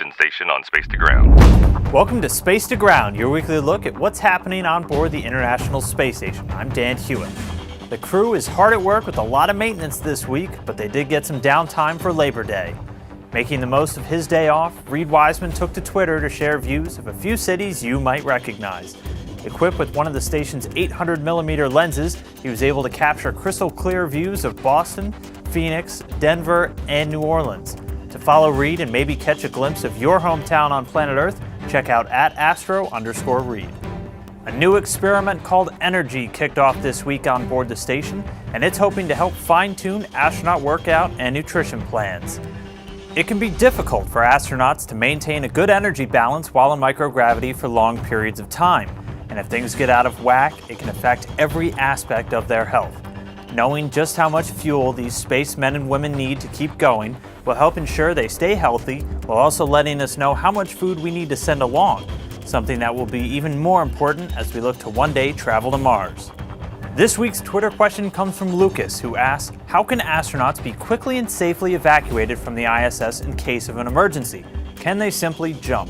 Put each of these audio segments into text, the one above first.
question station on Space to Ground. Welcome to Space to Ground, your weekly look at what's happening on board the International Space Station. I'm Dan Hewitt. The crew is hard at work with a lot of maintenance this week, but they did get some downtime for Labor Day. Making the most of his day off, Reed Wiseman took to Twitter to share views of a few cities you might recognize. Equipped with one of the station's 800mm lenses, he was able to capture crystal clear views of Boston, Phoenix, Denver, and New Orleans. To follow Reed and maybe catch a glimpse of your hometown on planet Earth, check out @astro_Reed. A new experiment called Energy kicked off this week on board the station, and it's hoping to help fine-tune astronaut workout and nutrition plans. It can be difficult for astronauts to maintain a good energy balance while in microgravity for long periods of time, and if things get out of whack, it can affect every aspect of their health. Knowing just how much fuel these spacemen and women need to keep going will help ensure they stay healthy, while also letting us know how much food we need to send along, something that will be even more important as we look to one day travel to Mars. This week's Twitter question comes from Lucas, who asks, how can astronauts be quickly and safely evacuated from the ISS in case of an emergency? Can they simply jump?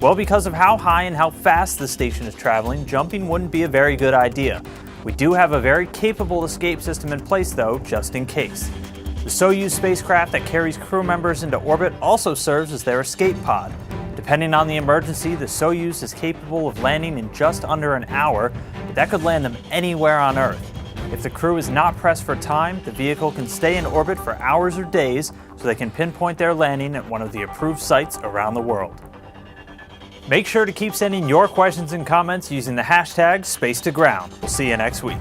Well, because of how high and how fast the station is traveling, jumping wouldn't be a very good idea. We do have a very capable escape system in place, though, just in case. The Soyuz spacecraft that carries crew members into orbit also serves as their escape pod. Depending on the emergency, the Soyuz is capable of landing in just under an hour, but that could land them anywhere on Earth. If the crew is not pressed for time, the vehicle can stay in orbit for hours or days so they can pinpoint their landing at one of the approved sites around the world. Make sure to keep sending your questions and comments using the hashtag #SpacetoGround. We'll see you next week.